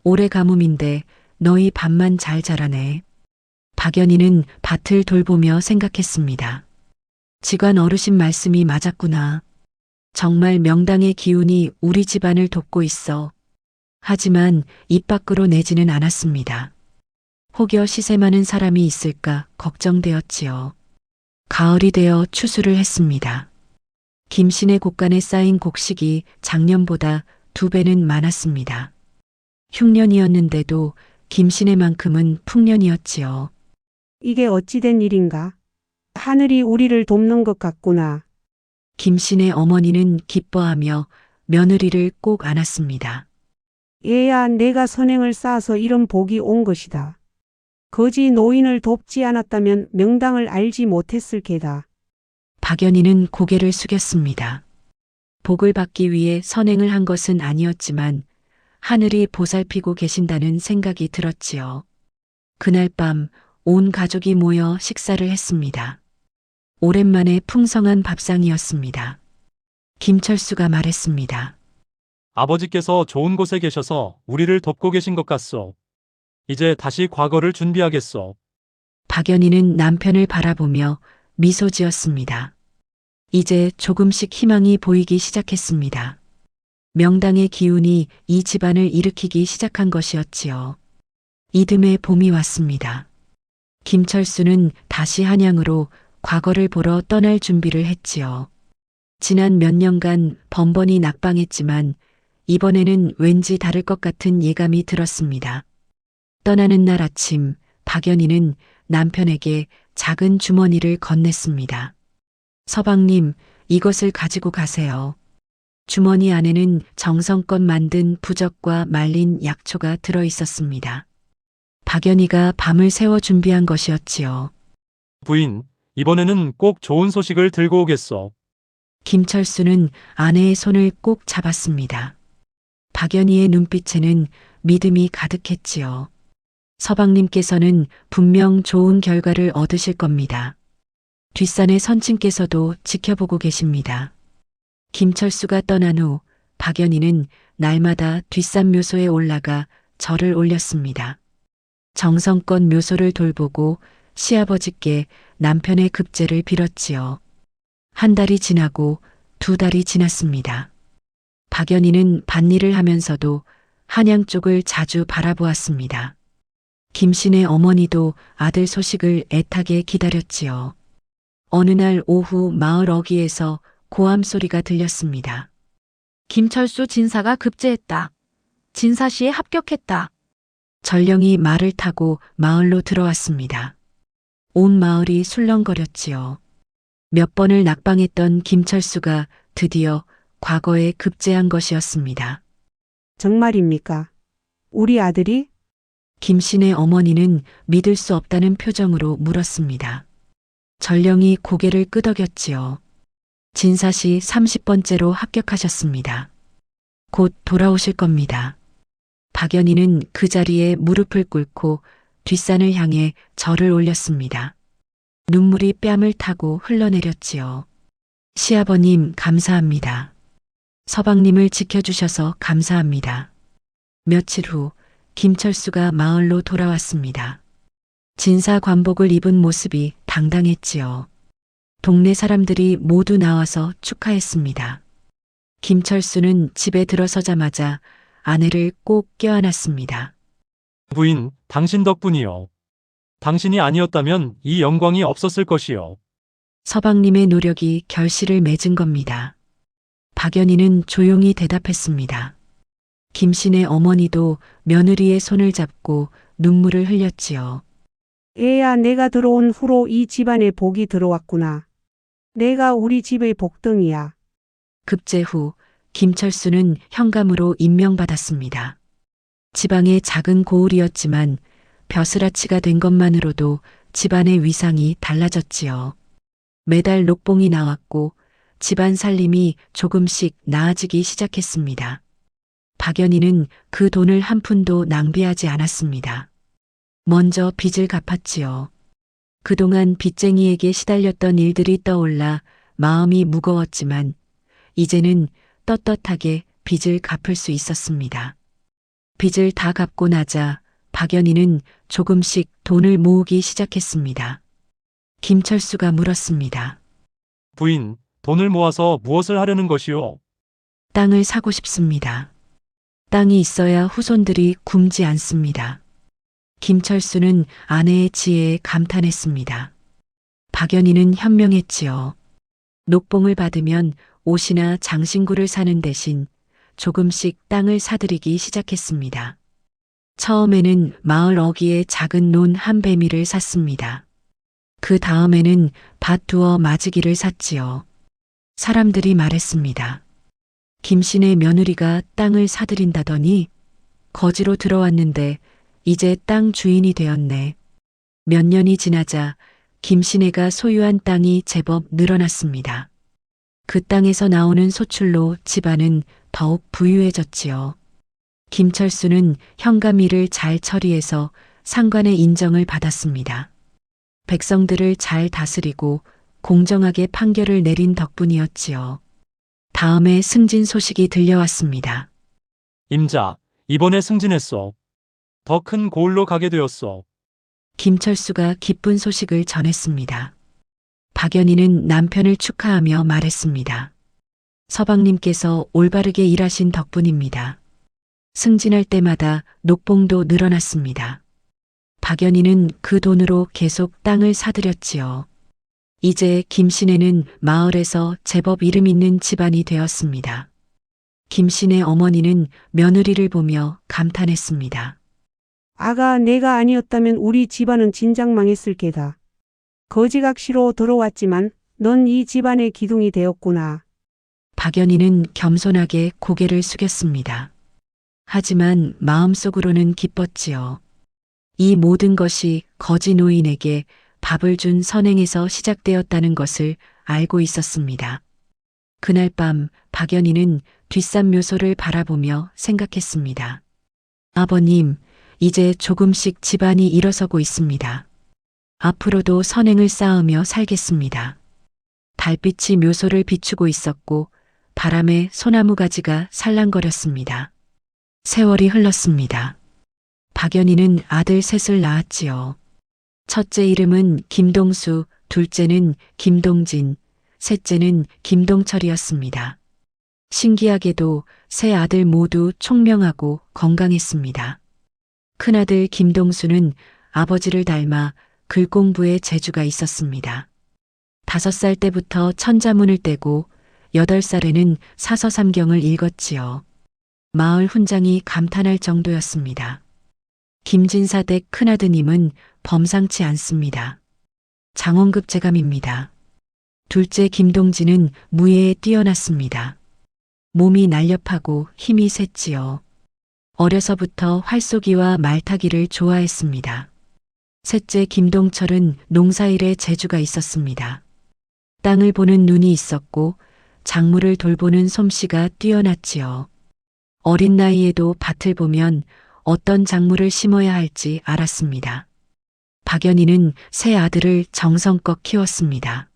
올해 가뭄인데 너희 밭만 잘 자라네. 박연희는 밭을 돌보며 생각했습니다. 직관 어르신 말씀이 맞았구나. 정말 명당의 기운이 우리 집안을 돕고 있어. 하지만 입 밖으로 내지는 않았습니다. 혹여 시샘하는 사람이 있을까 걱정되었지요. 가을이 되어 추수를 했습니다. 김씨네 곳간에 쌓인 곡식이 작년보다 2배는 많았습니다. 흉년이었는데도 김씨네만큼은 풍년이었지요. 이게 어찌된 일인가? 하늘이 우리를 돕는 것 같구나. 김씨네 어머니는 기뻐하며 며느리를 꼭 안았습니다. 얘야, 내가 선행을 쌓아서 이런 복이 온 것이다. 거지 노인을 돕지 않았다면 명당을 알지 못했을 게다. 박연희는 고개를 숙였습니다. 복을 받기 위해 선행을 한 것은 아니었지만 하늘이 보살피고 계신다는 생각이 들었지요. 그날 밤 온 가족이 모여 식사를 했습니다. 오랜만에 풍성한 밥상이었습니다. 김철수가 말했습니다. 아버지께서 좋은 곳에 계셔서 우리를 돕고 계신 것 같소. 이제 다시 과거를 준비하겠소. 박연희는 남편을 바라보며 미소 지었습니다. 이제 조금씩 희망이 보이기 시작했습니다. 명당의 기운이 이 집안을 일으키기 시작한 것이었지요. 이듬해 봄이 왔습니다. 김철수는 다시 한양으로 과거를 보러 떠날 준비를 했지요. 지난 몇 년간 번번이 낙방했지만 이번에는 왠지 다를 것 같은 예감이 들었습니다. 떠나는 날 아침, 박연희는 남편에게 작은 주머니를 건넸습니다. 서방님, 이것을 가지고 가세요. 주머니 안에는 정성껏 만든 부적과 말린 약초가 들어 있었습니다. 박연희가 밤을 새워 준비한 것이었지요. 부인, 이번에는 꼭 좋은 소식을 들고 오겠소. 김철수는 아내의 손을 꼭 잡았습니다. 박연희의 눈빛에는 믿음이 가득했지요. 서방님께서는 분명 좋은 결과를 얻으실 겁니다. 뒷산의 선친께서도 지켜보고 계십니다. 김철수가 떠난 후 박연희는 날마다 뒷산 묘소에 올라가 절을 올렸습니다. 정성껏 묘소를 돌보고 시아버지께 남편의 급제를 빌었지요. 한 달이 지나고 두 달이 지났습니다. 박연희는 밭일을 하면서도 한양 쪽을 자주 바라보았습니다. 김신의 어머니도 아들 소식을 애타게 기다렸지요. 어느 날 오후 마을 어귀에서 고함 소리가 들렸습니다. 김철수 진사가 급제했다. 진사시에 합격했다. 전령이 말을 타고 마을로 들어왔습니다. 온 마을이 술렁거렸지요. 몇 번을 낙방했던 김철수가 드디어 과거에 급제한 것이었습니다. 정말입니까? 우리 아들이? 김신의 어머니는 믿을 수 없다는 표정으로 물었습니다. 전령이 고개를 끄덕였지요. 진사시 30번째로 합격하셨습니다. 곧 돌아오실 겁니다. 박연희는 그 자리에 무릎을 꿇고 뒷산을 향해 절을 올렸습니다. 눈물이 뺨을 타고 흘러내렸지요. 시아버님 감사합니다. 서방님을 지켜주셔서 감사합니다. 며칠 후 김철수가 마을로 돌아왔습니다. 진사 관복을 입은 모습이 당당했지요. 동네 사람들이 모두 나와서 축하했습니다. 김철수는 집에 들어서자마자 아내를 꼭 껴안았습니다. 부인, 당신 덕분이요. 당신이 아니었다면 이 영광이 없었을 것이요. 서방님의 노력이 결실을 맺은 겁니다. 박연희는 조용히 대답했습니다. 김신의 어머니도 며느리의 손을 잡고 눈물을 흘렸지요. 애야, 내가 들어온 후로 이 집안에 복이 들어왔구나. 내가 우리 집의 복덩이야. 급제 후 김철수는 현감으로 임명받았습니다. 지방의 작은 고을이었지만 벼슬아치가 된 것만으로도 집안의 위상이 달라졌지요. 매달 녹봉이 나왔고 집안 살림이 조금씩 나아지기 시작했습니다. 박연희는 그 돈을 한 푼도 낭비하지 않았습니다. 먼저 빚을 갚았지요. 그동안 빚쟁이에게 시달렸던 일들이 떠올라 마음이 무거웠지만 이제는 떳떳하게 빚을 갚을 수 있었습니다. 빚을 다 갚고 나자 박연희는 조금씩 돈을 모으기 시작했습니다. 김철수가 물었습니다. 부인, 돈을 모아서 무엇을 하려는 것이오? 땅을 사고 싶습니다. 땅이 있어야 후손들이 굶지 않습니다. 김철수는 아내의 지혜에 감탄했습니다. 박연희는 현명했지요. 녹봉을 받으면 옷이나 장신구를 사는 대신 조금씩 땅을 사들이기 시작했습니다. 처음에는 마을 어귀에 작은 논 한 배미를 샀습니다. 그 다음에는 밭 두어 마지기를 샀지요. 사람들이 말했습니다. 김신의 며느리가 땅을 사들인다더니 거지로 들어왔는데 이제 땅 주인이 되었네. 몇 년이 지나자 김신애가 소유한 땅이 제법 늘어났습니다. 그 땅에서 나오는 소출로 집안은 더욱 부유해졌지요. 김철수는 현감 일을 잘 처리해서 상관의 인정을 받았습니다. 백성들을 잘 다스리고 공정하게 판결을 내린 덕분이었지요. 다음에 승진 소식이 들려왔습니다. 임자, 이번에 승진했소. 더 큰 고을로 가게 되었소. 김철수가 기쁜 소식을 전했습니다. 박연희는 남편을 축하하며 말했습니다. 서방님께서 올바르게 일하신 덕분입니다. 승진할 때마다 녹봉도 늘어났습니다. 박연희는 그 돈으로 계속 땅을 사들였지요. 이제 김씨네는 마을에서 제법 이름 있는 집안이 되었습니다. 김씨네 어머니는 며느리를 보며 감탄했습니다. 아가, 내가 아니었다면 우리 집안은 진작 망했을 게다. 거지각시로 들어왔지만 넌 이 집안의 기둥이 되었구나. 박연희는 겸손하게 고개를 숙였습니다. 하지만 마음속으로는 기뻤지요. 이 모든 것이 거지 노인에게 밥을 준 선행에서 시작되었다는 것을 알고 있었습니다. 그날 밤 박연희는 뒷산 묘소를 바라보며 생각했습니다. 아버님, 이제 조금씩 집안이 일어서고 있습니다. 앞으로도 선행을 쌓으며 살겠습니다. 달빛이 묘소를 비추고 있었고 바람에 소나무 가지가 살랑거렸습니다. 세월이 흘렀습니다. 박연희는 아들 셋을 낳았지요. 첫째 이름은 김동수, 둘째는 김동진, 셋째는 김동철이었습니다. 신기하게도 세 아들 모두 총명하고 건강했습니다. 큰아들 김동수는 아버지를 닮아 글 공부에 재주가 있었습니다. 5살 때부터 천자문을 떼고 8살에는 사서삼경을 읽었지요. 마을 훈장이 감탄할 정도였습니다. 김진사 댁 큰아드님은 범상치 않습니다. 장원급 제감입니다. 둘째 김동진은 무예에 뛰어났습니다. 몸이 날렵하고 힘이 셌지요. 어려서부터 활쏘기와 말타기를 좋아했습니다. 셋째 김동철은 농사일에 재주가 있었습니다. 땅을 보는 눈이 있었고 작물을 돌보는 솜씨가 뛰어났지요. 어린 나이에도 밭을 보면 어떤 작물을 심어야 할지 알았습니다. 박연희는 세 아들을 정성껏 키웠습니다.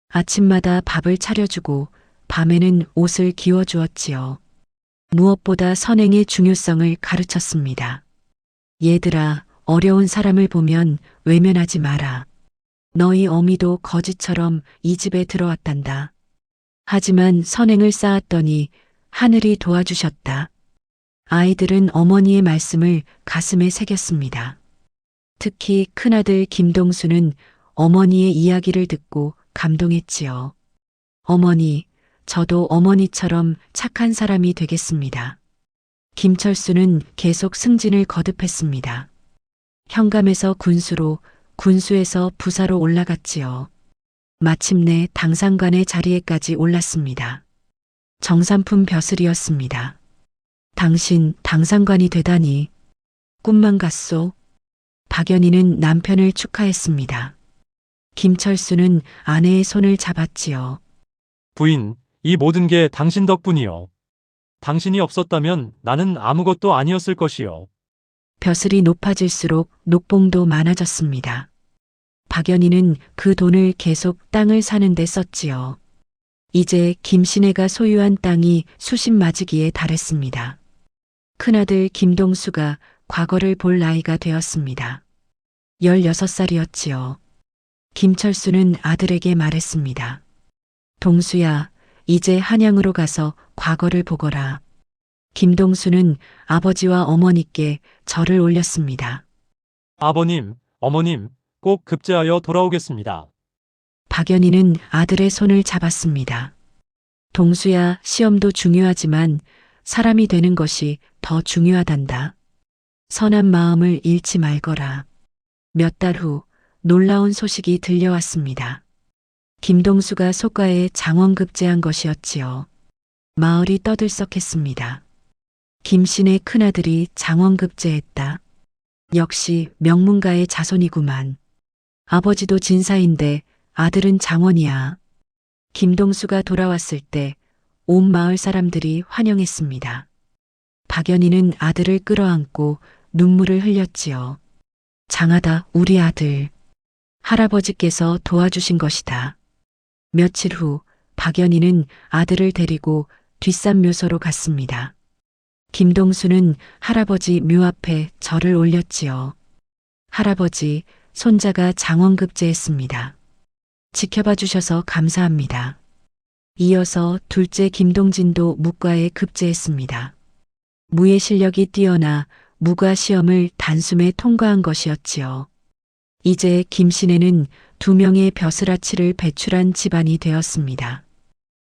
아침마다 밥을 차려주고 밤에는 옷을 기워주었지요. 무엇보다 선행의 중요성을 가르쳤습니다. 얘들아, 어려운 사람을 보면 외면하지 마라. 너희 어미도 거지처럼 이 집에 들어왔단다. 하지만 선행을 쌓았더니 하늘이 도와주셨다. 아이들은 어머니의 말씀을 가슴에 새겼습니다. 특히 큰아들 김동수는 어머니의 이야기를 듣고 감동했지요. 어머니, 저도 어머니처럼 착한 사람이 되겠습니다. 김철수는 계속 승진을 거듭했습니다. 현감에서 군수로, 군수에서 부사로 올라갔지요. 마침내 당상관의 자리에까지 올랐습니다. 정삼품 벼슬이었습니다. 당신 당상관이 되다니 꿈만 같소. 박연희는 남편을 축하했습니다. 김철수는 아내의 손을 잡았지요. 부인, 이 모든 게 당신 덕분이요. 당신이 없었다면 나는 아무것도 아니었을 것이요. 벼슬이 높아질수록 녹봉도 많아졌습니다. 박연희는 그 돈을 계속 땅을 사는 데 썼지요. 이제 김신혜가 소유한 땅이 수십 마지기에 달했습니다. 큰아들 김동수가 과거를 볼 나이가 되었습니다. 16살이었지요. 김철수는 아들에게 말했습니다. 동수야, 이제 한양으로 가서 과거를 보거라. 김동수는 아버지와 어머니께 절을 올렸습니다. 아버님, 어머님, 꼭 급제하여 돌아오겠습니다. 박연희는 아들의 손을 잡았습니다. 동수야, 시험도 중요하지만 사람이 되는 것이 더 중요하단다. 선한 마음을 잃지 말거라. 몇 달 후 놀라운 소식이 들려왔습니다. 김동수가 소가에 장원급제한 것이었지요. 마을이 떠들썩했습니다. 김신의 큰아들이 장원급제했다. 역시 명문가의 자손이구만. 아버지도 진사인데 아들은 장원이야. 김동수가 돌아왔을 때 온 마을 사람들이 환영했습니다. 박연희는 아들을 끌어안고 눈물을 흘렸지요. 장하다, 우리 아들. 할아버지께서 도와주신 것이다. 며칠 후 박연희는 아들을 데리고 뒷산 묘소로 갔습니다. 김동수는 할아버지 묘 앞에 절을 올렸지요. 할아버지, 손자가 장원급제했습니다. 지켜봐 주셔서 감사합니다. 이어서 둘째 김동진도 묵과에 급제했습니다. 무예 실력이 뛰어나 무과 시험을 단숨에 통과한 것이었지요. 이제 김씨네는 2명의 벼슬아치를 배출한 집안이 되었습니다.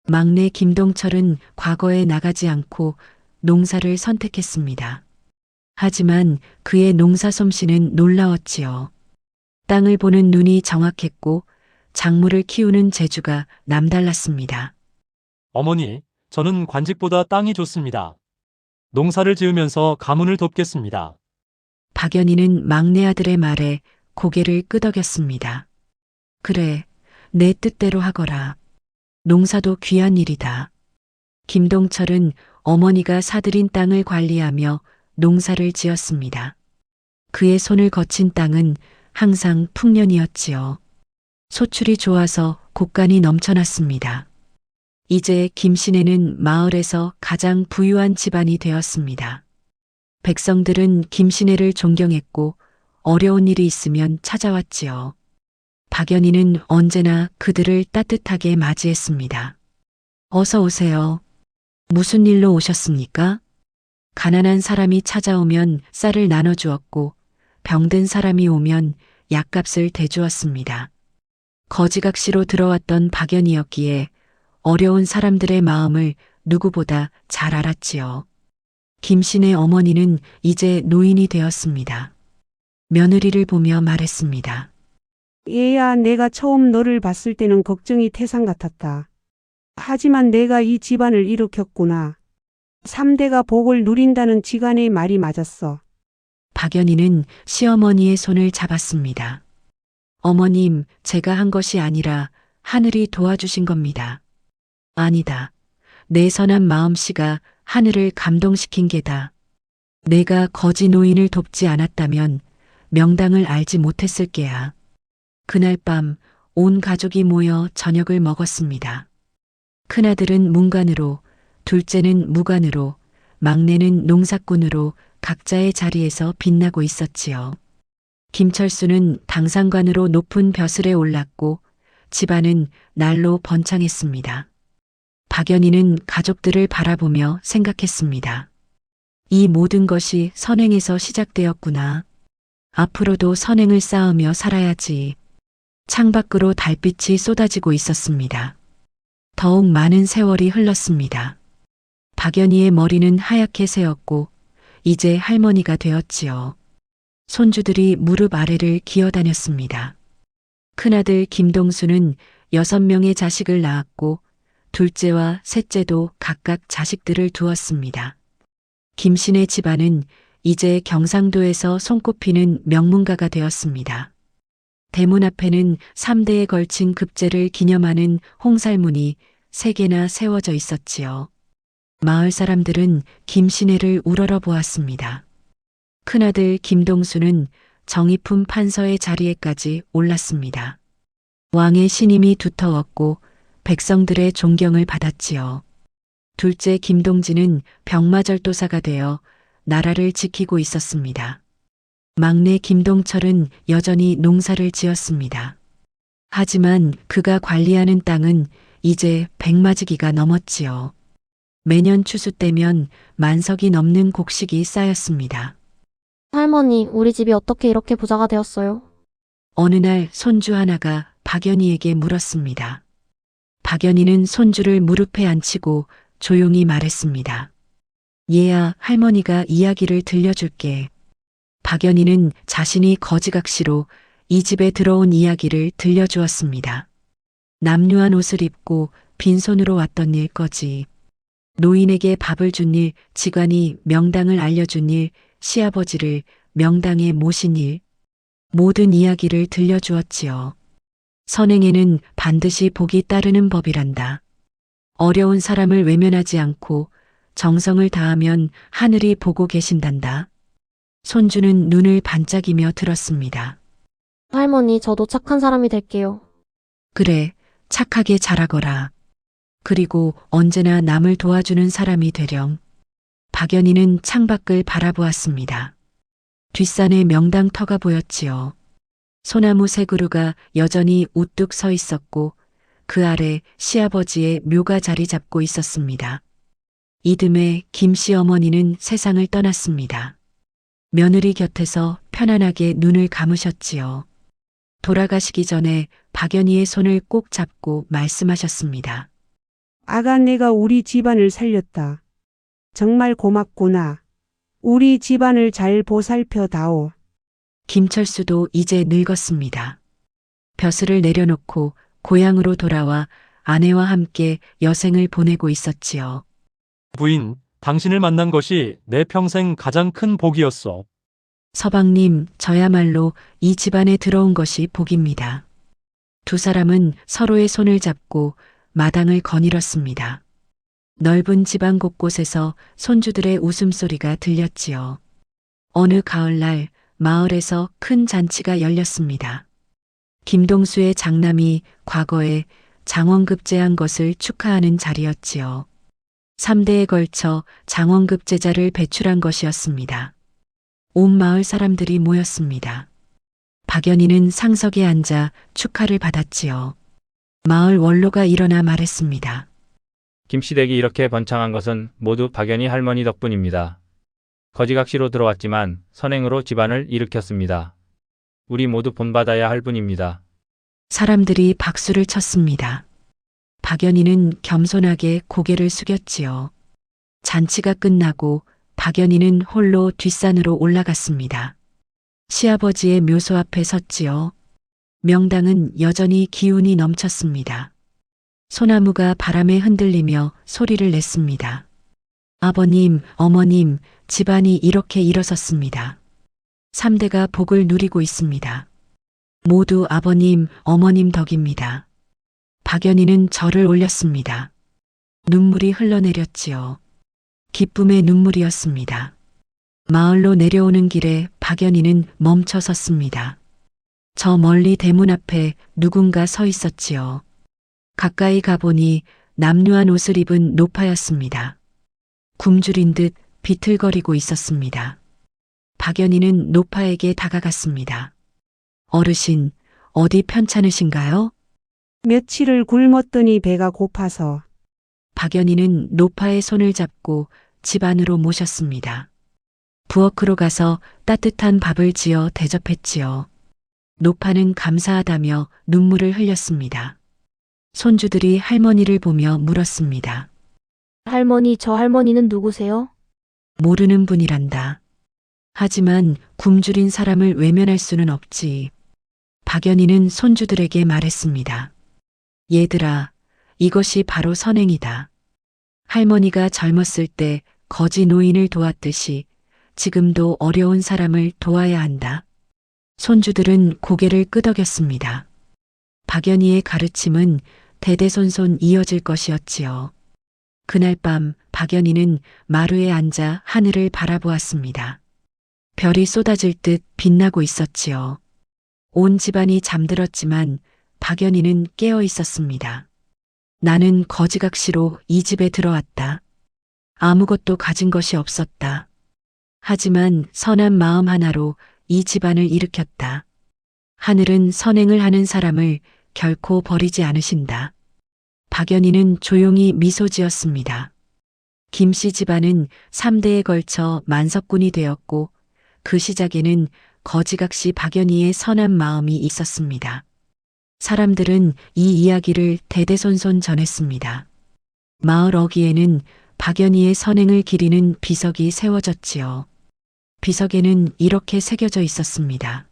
막내 김동철은 과거에 나가지 않고 농사를 선택했습니다. 하지만 그의 농사 솜씨는 놀라웠지요. 땅을 보는 눈이 정확했고 작물을 키우는 재주가 남달랐습니다. 어머니, 저는 관직보다 땅이 좋습니다. 농사를 지으면서 가문을 돕겠습니다. 박연희는 막내 아들의 말에 고개를 끄덕였습니다. 그래, 내 뜻대로 하거라. 농사도 귀한 일이다. 김동철은 어머니가 사들인 땅을 관리하며 농사를 지었습니다. 그의 손을 거친 땅은 항상 풍년이었지요. 소출이 좋아서 곡간이 넘쳐났습니다. 이제 김씨네는 마을에서 가장 부유한 집안이 되었습니다. 백성들은 김씨네를 존경했고 어려운 일이 있으면 찾아왔지요. 박연희는 언제나 그들을 따뜻하게 맞이했습니다. 어서 오세요. 무슨 일로 오셨습니까? 가난한 사람이 찾아오면 쌀을 나눠주었고 병든 사람이 오면 약값을 대주었습니다. 거지각시로 들어왔던 박연희였기에 어려운 사람들의 마음을 누구보다 잘 알았지요. 김씨네 어머니는 이제 노인이 되었습니다. 며느리를 보며 말했습니다. 얘야, 내가 처음 너를 봤을 때는 걱정이 태산 같았다. 하지만 내가 이 집안을 일으켰구나. 3대가 복을 누린다는 지간의 말이 맞았어. 박연희는 시어머니의 손을 잡았습니다. 어머님, 제가 한 것이 아니라 하늘이 도와주신 겁니다. 아니다. 내 선한 마음씨가 하늘을 감동시킨 게다. 내가 거지 노인을 돕지 않았다면 명당을 알지 못했을 게야. 그날 밤 온 가족이 모여 저녁을 먹었습니다. 큰아들은 문관으로, 둘째는 무관으로, 막내는 농사꾼으로 각자의 자리에서 빛나고 있었지요. 김철수는 당상관으로 높은 벼슬에 올랐고 집안은 날로 번창했습니다. 박연희는 가족들을 바라보며 생각했습니다. 이 모든 것이 선행에서 시작되었구나. 앞으로도 선행을 쌓으며 살아야지. 창밖으로 달빛이 쏟아지고 있었습니다. 더욱 많은 세월이 흘렀습니다. 박연희의 머리는 하얗게 새었고 이제 할머니가 되었지요. 손주들이 무릎 아래를 기어다녔습니다. 큰아들 김동수는 6명의 자식을 낳았고 둘째와 셋째도 각각 자식들을 두었습니다. 김씨네 집안은 이제 경상도에서 손꼽히는 명문가가 되었습니다. 대문 앞에는 3대에 걸친 급제를 기념하는 홍살문이 3개나 세워져 있었지요. 마을 사람들은 김씨네를 우러러 보았습니다. 큰아들 김동수는 정의품 판서의 자리에까지 올랐습니다. 왕의 신임이 두터웠고 백성들의 존경을 받았지요. 둘째 김동진은 병마절도사가 되어 나라를 지키고 있었습니다. 막내 김동철은 여전히 농사를 지었습니다. 하지만 그가 관리하는 땅은 이제 100마지기가 넘었지요. 매년 추수 때면 만석이 넘는 곡식이 쌓였습니다. 할머니, 우리 집이 어떻게 이렇게 부자가 되었어요? 어느 날 손주 하나가 박연희에게 물었습니다. 박연희는 손주를 무릎에 앉히고 조용히 말했습니다. 얘야, 할머니가 이야기를 들려줄게. 박연희는 자신이 거지각시로 이 집에 들어온 이야기를 들려주었습니다. 남루한 옷을 입고 빈손으로 왔던 일거지. 노인에게 밥을 준 일, 지관이 명당을 알려준 일, 시아버지를 명당에 모신 일. 모든 이야기를 들려주었지요. 선행에는 반드시 복이 따르는 법이란다. 어려운 사람을 외면하지 않고 정성을 다하면 하늘이 보고 계신단다. 손주는 눈을 반짝이며 들었습니다. 할머니, 저도 착한 사람이 될게요. 그래, 착하게 자라거라. 그리고 언제나 남을 도와주는 사람이 되렴. 박연희는 창밖을 바라보았습니다. 뒷산에 명당터가 보였지요. 소나무 세 그루가 여전히 우뚝 서 있었고 그 아래 시아버지의 묘가 자리 잡고 있었습니다. 이듬해 김씨 어머니는 세상을 떠났습니다. 며느리 곁에서 편안하게 눈을 감으셨지요. 돌아가시기 전에 박연희의 손을 꼭 잡고 말씀하셨습니다. 아가 내가 우리 집안을 살렸다. 정말 고맙구나. 우리 집안을 잘 보살펴 다오. 김철수도 이제 늙었습니다. 벼슬을 내려놓고 고향으로 돌아와 아내와 함께 여생을 보내고 있었지요. 부인, 당신을 만난 것이 내 평생 가장 큰 복이었어. 서방님, 저야말로 이 집안에 들어온 것이 복입니다. 두 사람은 서로의 손을 잡고 마당을 거닐었습니다. 넓은 집안 곳곳에서 손주들의 웃음소리가 들렸지요. 어느 가을날 마을에서 큰 잔치가 열렸습니다. 김동수의 장남이 과거에 장원급제한 것을 축하하는 자리였지요. 3대에 걸쳐 장원급제자를 배출한 것이었습니다. 온 마을 사람들이 모였습니다. 박연희는 상석에 앉아 축하를 받았지요. 마을 원로가 일어나 말했습니다. 김씨댁이 이렇게 번창한 것은 모두 박연희 할머니 덕분입니다. 거지각시로 들어왔지만 선행으로 집안을 일으켰습니다. 우리 모두 본받아야 할 분입니다. 사람들이 박수를 쳤습니다. 박연희는 겸손하게 고개를 숙였지요. 잔치가 끝나고 박연희는 홀로 뒷산으로 올라갔습니다. 시아버지의 묘소 앞에 섰지요. 명당은 여전히 기운이 넘쳤습니다. 소나무가 바람에 흔들리며 소리를 냈습니다. 아버님, 어머님, 집안이 이렇게 일어섰습니다. 3대가 복을 누리고 있습니다. 모두 아버님, 어머님 덕입니다. 박연희는 절을 올렸습니다. 눈물이 흘러내렸지요. 기쁨의 눈물이었습니다. 마을로 내려오는 길에 박연희는 멈춰 섰습니다. 저 멀리 대문 앞에 누군가 서 있었지요. 가까이 가보니 남루한 옷을 입은 노파였습니다. 굶주린 듯 비틀거리고 있었습니다. 박연희는 노파에게 다가갔습니다. 어르신, 어디 편찮으신가요? 며칠을 굶었더니 배가 고파서. 박연희는 노파의 손을 잡고 집 안으로 모셨습니다. 부엌으로 가서 따뜻한 밥을 지어 대접했지요. 노파는 감사하다며 눈물을 흘렸습니다. 손주들이 할머니를 보며 물었습니다. 할머니, 저 할머니는 누구세요? 모르는 분이란다. 하지만 굶주린 사람을 외면할 수는 없지. 박연희는 손주들에게 말했습니다. 얘들아, 이것이 바로 선행이다. 할머니가 젊었을 때 거지 노인을 도왔듯이 지금도 어려운 사람을 도와야 한다. 손주들은 고개를 끄덕였습니다. 박연희의 가르침은 대대손손 이어질 것이었지요. 그날 밤 박연희는 마루에 앉아 하늘을 바라보았습니다. 별이 쏟아질 듯 빛나고 있었지요. 온 집안이 잠들었지만 박연희는 깨어 있었습니다. 나는 거지각시로 이 집에 들어왔다. 아무것도 가진 것이 없었다. 하지만 선한 마음 하나로 이 집안을 일으켰다. 하늘은 선행을 하는 사람을 결코 버리지 않으신다. 박연희는 조용히 미소 지었습니다. 김씨 집안은 3대에 걸쳐 만석군이 되었고 그 시작에는 거지각시 박연희의 선한 마음이 있었습니다. 사람들은 이 이야기를 대대손손 전했습니다. 마을 어귀에는 박연희의 선행을 기리는 비석이 세워졌지요. 비석에는 이렇게 새겨져 있었습니다.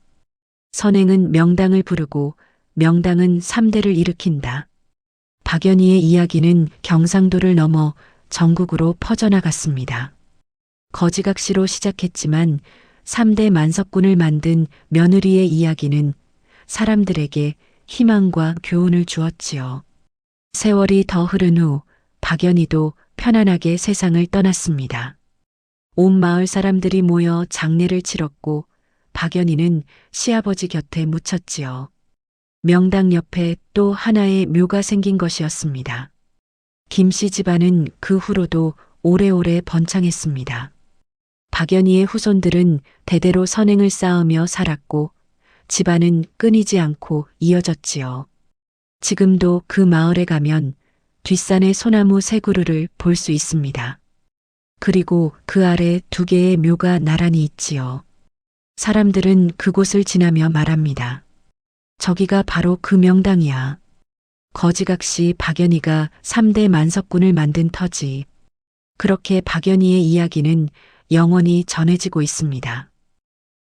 선행은 명당을 부르고 명당은 3대를 일으킨다. 박연희의 이야기는 경상도를 넘어 전국으로 퍼져나갔습니다. 거지각시로 시작했지만 3대 만석군을 만든 며느리의 이야기는 사람들에게 희망과 교훈을 주었지요. 세월이 더 흐른 후 박연희도 편안하게 세상을 떠났습니다. 온 마을 사람들이 모여 장례를 치렀고 박연희는 시아버지 곁에 묻혔지요. 명당 옆에 또 하나의 묘가 생긴 것이었습니다. 김씨 집안은 그 후로도 오래오래 번창했습니다. 박연희의 후손들은 대대로 선행을 쌓으며 살았고 집안은 끊이지 않고 이어졌지요. 지금도 그 마을에 가면 뒷산의 소나무 세 그루를 볼 수 있습니다. 그리고 그 아래 2개의 묘가 나란히 있지요. 사람들은 그곳을 지나며 말합니다. 저기가 바로 그 명당이야. 거지각시 박연희가 3대 만석군을 만든 터지. 그렇게 박연희의 이야기는 영원히 전해지고 있습니다.